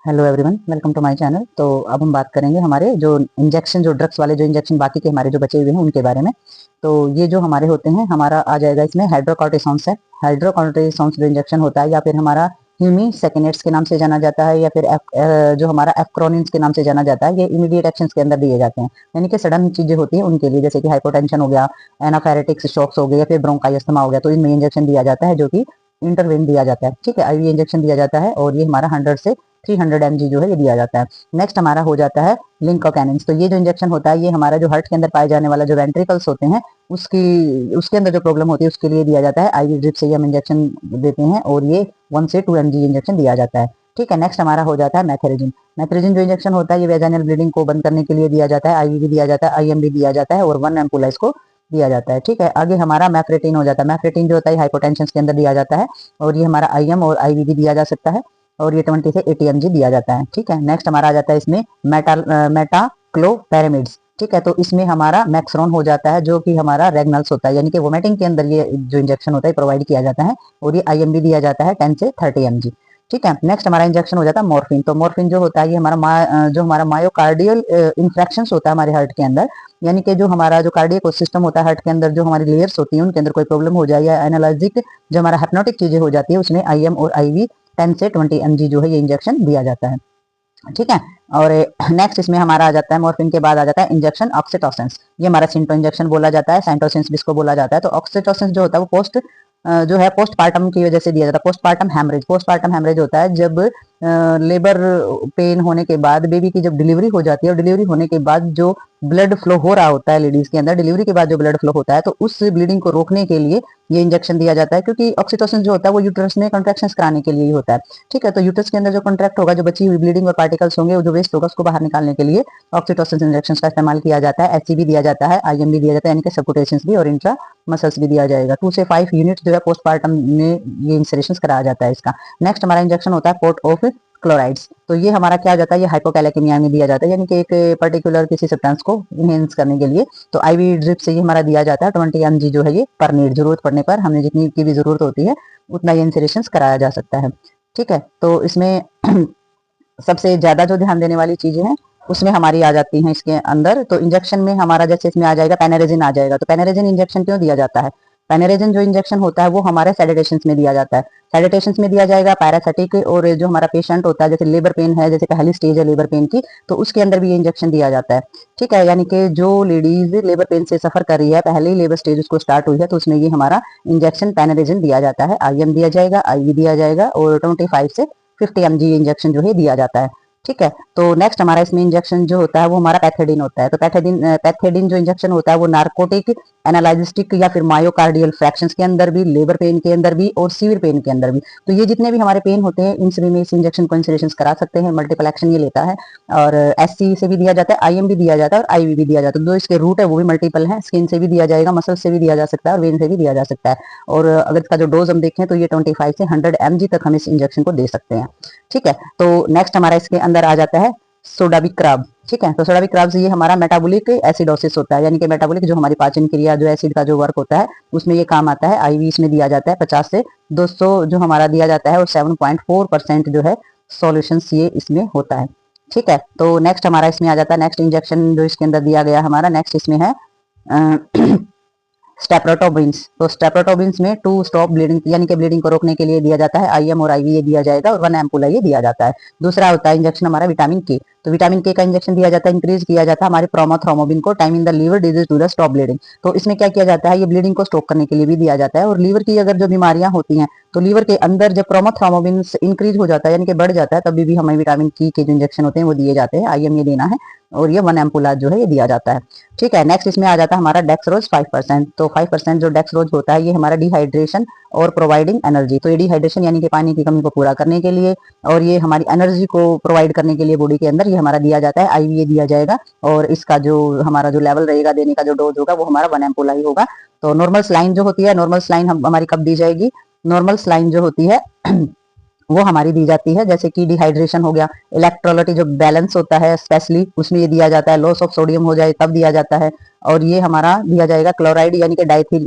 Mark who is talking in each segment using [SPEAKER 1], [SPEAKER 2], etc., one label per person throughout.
[SPEAKER 1] Hello everyone, welcome to my channel. तो अब हम बात करेंगे हमारे जो इंजेक्शन, जो ड्रग्स वाले जो इंजेक्शन बाकी के हमारे जो बचे हुए हैं उनके बारे में। तो ये जो हमारे होते हैं, हमारा आ जाएगा इसमें हाइड्रोकॉर्टिसोन्स है। हाइड्रोकॉर्टिसोन्स जो इंजेक्शन होता है, या फिर हमारा ह्यूमी सेकेनेट्स के नाम से जाना जाता है, या फिर जो हमारा एफ्क्रोनिन्स के नाम से जाना जाता है, ये इमीडिएट एक्शंस के अंदर दिए जाते हैं। यानी कि सडन चीजें होती हैं उनके लिए, जैसे कि हाइपोटेंशन हो गया, एनाफायरेटिक्स शॉक्स हो गए, या फिर ब्रोंकाइस्थमा हो गया, तो इनमें इंजेक्शन दिया जाता है, जो कि इंटरवेन दिया जाता है। ठीक है, आईवी इंजेक्शन दिया जाता है, और ये हमारा 100 से 300 mg जो है ये दिया जाता है। नेक्स्ट हमारा हो जाता है लिंकोकैनिन्स। तो ये जो इंजेक्शन होता है, ये हमारा जो हार्ट के अंदर पाए जाने वाला जो वेंट्रिकल्स होते हैं, उसके अंदर जो प्रॉब्लम होती है उसके लिए दिया जाता है। आईवी ड्रिप से ही हम इंजेक्शन देते हैं, और ये 1 से 2 mg इंजेक्शन दिया जाता है। ठीक है, नेक्स्ट हमारा हो जाता है मैथेरेजिन। मैथेरेजिन जो इंजेक्शन होता है, ये वेजाइनल ब्लीडिंग को बंद करने के लिए दिया जाता है। आईवी भी दिया जाता है, आईएम भी दिया जाता है, और 1 एम्पुला इसको दिया जाता है। ठीक है, आगे हमारा मैफ्रेटिन हो जाता है। मैफ्रेटिन जो होता है हाइपोटेंशन के अंदर दिया जाता है, और ये हमारा आईएम और आईवी भी दिया जा सकता है, और ये 20 से 80 mg दिया जाता है। ठीक है, नेक्स्ट हमारा आ जाता है इसमें मेटाक्लोपैरामिड्स। ठीक है, तो इसमें हमारा मैक्सरॉन हो जाता है, जो कि हमारा रेगनल्स होता है, यानी कि वोमिटिंग के अंदर ये जो इंजेक्शन होता है प्रोवाइड किया जाता है, और ये आईएमबी दिया जाता है 10 से 30 mg। ठीक है, नेक्स्ट हमारा इंजेक्शन हो जाता है मॉर्फिन। तो मॉर्फिन जो होता है, ये जो हमारा मायोकार्डियल इंफ्रेक्शन होता है हमारे हार्ट के अंदर, यानी कि जो हमारा जो कार्डियक सिस्टम होता है हार्ट के अंदर, जो हमारी लेयर्स होती हैं उनके अंदर कोई प्रॉब्लम हो जाए, या एनालाजिक जो हमारा हेप्नोटिक चीजें हो जाती है, उसमें आईएम और आईवी 10 से 20 mg जो है ये इंजेक्शन दिया जाता है। ठीक है, और नेक्स्ट इसमें हमारा आ जाता है मॉर्फिन के बाद आ जाता है इंजेक्शन ऑक्सीटोसिन। ये हमारा सिंटो इंजेक्शन बोला जाता है, सेंटोसिन भी इसको बोला जाता है। तो ऑक्सीटोसिन जो होता है वो जो है पोस्टपार्टम की वजह से दिया जाता है। पोस्टपार्टम हेमरेज होता है जब लेबर पेन होने के बाद बेबी की जब डिलीवरी हो जाती है, और डिलीवरी होने के बाद जो ब्लड फ्लो हो रहा होता है लेडीज के अंदर, डिलीवरी के बाद जो ब्लड फ्लो होता है, तो उस ब्लीडिंग को रोकने के लिए ये इंजेक्शन दिया जाता है। क्योंकि ऑक्सीटोसिन जो होता है वो यूट्रस में कंट्रैक्शंस कराने के लिए ही होता है। ठीक है, तो यूट्रस के अंदर जो कंट्रैक्ट होगा, जो बची हुई ब्लीडिंग और पार्टिकल्स होंगे, जो वेस्ट होगा, उसको बाहर निकालने के लिए ऑक्सीटोसिन इंजेक्शन का इस्तेमाल किया जाता है। एचसी भी दिया जाता है, आईएम भी दिया जाता है, यानी कि सबकुटेशंस भी, और इंट्रा मसल्स भी दिया जाएगा। 2 से 5 यूनिट जो है पोस्टपार्टम में ये इंसरेशन कराया जाता है इसका। नेक्स्ट हमारा इंजेक्शन होता है पोर्ट ऑफ क्लोराइड्स। तो ये हमारा क्या जाता है, ये हाइपोकैलेकेमिया में दिया जाता है, यानी कि एक पर्टिकुलर किसी सब्सटेंस को इनहेंस करने के लिए। तो आईवी ड्रिप से ये हमारा दिया जाता है 20 mg जो है ये पर नीड, जरूरत पड़ने पर हमें जितनी की भी जरूरत होती है उतना ये इंसरेशन कराया जा सकता है। ठीक है, तो इसमें सबसे ज्यादा जो ध्यान देने वाली चीजें हैं उसमें हमारी आ जाती हैं इसके अंदर। तो इंजेक्शन में हमारा जैसे इसमें आ जाएगा पेनेरेजिन आ जाएगा। तो पेनेरेजिन इंजेक्शन क्यों दिया जाता है? पेनेरेजिन जो इंजेक्शन होता है वो हमारे सेडेटेशंस में दिया जाता है। सेडेटेशंस में दिया जाएगा पैरासिटिक, और जो हमारा पेशेंट होता है, जैसे लेबर पेन है, जैसे पहली स्टेज है लेबर पेन की, तो उसके अंदर भी ये इंजेक्शन दिया जाता है। ठीक है, यानी कि जो लेडीज लेबर पेन से सफर कर रही है, पहले ही लेबर स्टेज उसको स्टार्ट हुई है, तो उसमें ये हमारा इंजेक्शन पेनेरेजिन दिया जाता है। आईएम दिया जाएगा, आईवी दिया जाएगा, और 25 से 50 mg इंजेक्शन जो है दिया जाता है। ठीक है, तो नेक्स्ट हमारा इसमें इंजेक्शन जो होता है वो हमारा पैथेडिन होता है। तो पैथेडिन जो इंजेक्शन होता है वो नार्कोटिक, एनालाइजिस्टिक, या फिर मायोकार्डियल फ्रैक्शंस के अंदर भी, लेबर पेन के अंदर भी, और सीवियर पेन के अंदर भी। तो ये जितने भी हमारे पेन होते हैं इन सभी में इस इंजेक्शन को इंसरेशन करा सकते हैं। मल्टीपल एक्शन ये लेता है, और एससी से भी दिया जाता है, आईएम भी दिया जाता है, और आईवी भी दिया जाता है। जो इसके रूट है वो भी मल्टीपल है, स्किन से भी दिया जाएगा, मसल से भी दिया जा सकता है, और वेन से भी दिया जा सकता है। और अगर इसका जो डोज हम देखें तो ये 25 से 100 mg तक हम इस इंजेक्शन को दे सकते हैं। ठीक है, तो नेक्स्ट हमारा इसके अंदर आ जाता है सोडाबिक्राब। ठीक है, तो सोडाबिक्राब से ये हमारा मेटाबॉलिक एसिडोसिस होता है, यानी कि मेटाबॉलिक जो हमारी पाचन क्रिया, जो एसिड का जो वर्क होता है उसमें ये काम आता है। आईवी इसमें दिया जाता है 50 से 200 जो हमारा दिया जाता है, और 7.4% जो है सॉल्यूशन ये इसमें होता है। ठीक है, तो नेक्स्ट हमारा इसमें आ जाता है नेक्स्ट इंजेक्शन जो इसके अंदर दिया गया हमारा नेक्स्ट इसमें है स्टेप्रोटोबिन्स। तो स्टेप्रोटोबिन्स में 2 स्टॉप ब्लीडिंग, यानी कि ब्लीडिंग को रोकने के लिए दिया जाता है। आईएम और आईवी ये दिया जाएगा, और 1 एम्पुला ये दिया जाता है। दूसरा होता है इंजेक्शन हमारा विटामिन के। तो विटामिन के का इंजेक्शन दिया जाता है, इंक्रीज किया जाता है हमारे प्रोमोथ्रोम्बोबिन को, time in the liver disease to the stop bleeding. तो इसमें क्या किया जाता है, ये ब्लीडिंग को स्टॉप करने के लिए भी दिया जाता है। और लीवर की अगर जो बीमारियां होती हैं, तो लीवर के अंदर जब प्रोमोथ्रोम्बोबिन इंक्रीज हो जाता है, यानी कि बढ़ जाता है, तभी भी हमें विटामिन की के जो इंजेक्शन होते हैं वो दिए जाते हैं। आईएम ये देना है, और ये 1 एम्पुला जो है ये दिया जाता है। ठीक है, नेक्स्ट इसमें आ जाता है हमारा डेक्सरोज 5%। तो 5% जो डेक्सरोज होता है ये हमारा डिहाइड्रेशन और प्रोवाइडिंग एनर्जी। तो ये डिहाइड्रेशन यानी कि पानी की कमी को पूरा करने के लिए, और ये हमारी एनर्जी को प्रोवाइड करने के लिए बॉडी के अंदर ये हमारा दिया जाता है। आईवी दिया जाएगा, और इसका जो हमारा जो लेवल रहेगा देने का, जो डोज होगा वो हमारा 1 एम्पुला ही होगा। तो नॉर्मल स्लाइन जो होती है, नॉर्मल स्लाइन हमारी कब दी जाएगी? नॉर्मल स्लाइन जो होती है वो हमारी दी जाती है। जैसे कि डिहाइड्रेशन हो गया, इलेक्ट्रोलाइट जो बैलेंस होता है स्पेशली उसमें ये दिया जाता है, लॉस ऑफ सोडियम हो जाए तब दिया जाता है। और ये हमारा दिया जाएगा क्लोराइड, यानी कि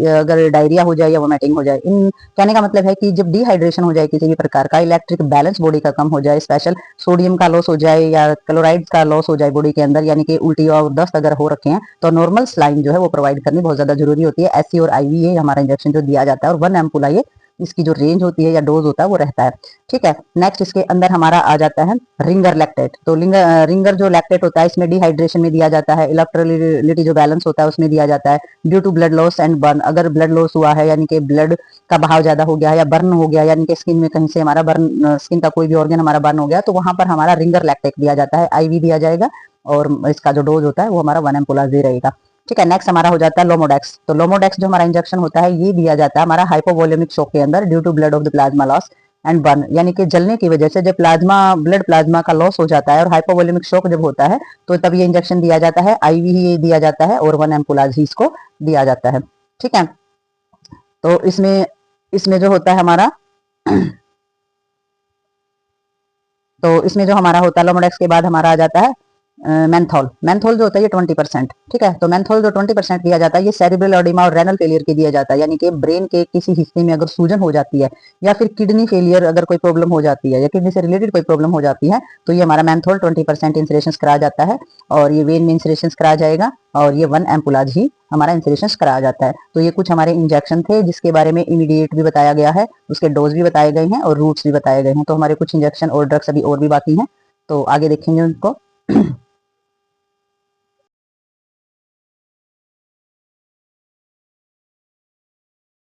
[SPEAKER 1] अगर डायरिया हो जाए या वोमिटिंग हो जाए। इन कहने का मतलब है कि जब डिहाइड्रेशन हो जाए किसी भी प्रकार का, इलेक्ट्रिक बैलेंस बॉडी का कम हो जाए, स्पेशल सोडियम का लॉस हो जाए या क्लोराइड का लॉस हो जाए बॉडी के अंदर, यानी कि उल्टी और दस्त अगर हो रखे हैं, तो नॉर्मल स्लाइन जो है वो प्रोवाइड करनी बहुत ज्यादा जरूरी होती है। एससी और आईवी ये हमारा इंजेक्शन जो दिया जाता है, और 1 एम्पुला ये इसकी जो रेंज होती है या डोज होता है वो रहता है। ठीक है, नेक्स्ट इसके अंदर हमारा आ जाता है रिंगर लैक्टेट। तो रिंगर जो लैक्टेट होता है इसमें डिहाइड्रेशन में दिया जाता है, इलेक्ट्रोलिटी जो बैलेंस होता है उसमें दिया जाता है, due to blood loss and burn. अगर ब्लड लॉस हुआ है, यानी कि ब्लड का बहाव ज्यादा हो गया है, या बर्न हो गया, यानी कि स्किन में कहीं से हमारा बर्न, स्किन का कोई भी ऑर्गन हमारा बर्न हो गया, तो वहां पर हमारा रिंगर लैक्टेट दिया जाता है, आईवी दिया जाएगा, और इसका जो डोज होता है वो हमारा 1 एम्पुला रहेगा। ठीक है, नेक्स्ट हमारा हो जाता है लोमोडेक्स। तो लोमोडेक्स जो हमारा इंजेक्शन होता है ये दिया जाता है हमारा हाइपोवोलेमिक शॉक के अंदर, due to blood of the plasma loss and burn, यानी कि जलने की वजह से जब ब्लड प्लाज्मा का लॉस हो जाता है और हाइपोवोलेमिक शॉक जब होता है, तो तब ये इंजेक्शन दिया जाता है, आईवी ही दिया जाता है, और 1 एम्पुला ही इसको दिया जाता है। ठीक है, तो इसमें इसमें जो होता है हमारा तो इसमें जो हमारा होता है लोमोडेक्स के बाद हमारा आ जाता है मेंथोल। मेंथोल जो होता है ये 20%। ठीक है, तो मेंथोल जो 20% दिया जाता है ये सेरिब्रल एडिमा और रेनल फेलियर के दिया जाता है, यानी कि ब्रेन के किसी हिस्से में अगर सूजन हो जाती है, या फिर किडनी फेलियर अगर कोई प्रॉब्लम हो जाती है, या किडनी से रिलेटेड कोई प्रॉब्लम हो जाती है, तो ये हमारा मेंथोल 20% इंसरेशन कराया जाता है, और ये वेन में इंसरेशन कराया जाएगा, और ये 1 एम्पुलाज ही हमारा इंसरेशन कराया जाता है। तो ये कुछ हमारे इंजेक्शन थे जिसके बारे में इमीडिएट भी बताया गया है, उसके डोज भी बताए गए हैं और रूट्स भी बताए गए हैं। तो हमारे कुछ इंजेक्शन और ड्रग्स अभी और भी बाकी हैं, तो आगे देखेंगे उनको।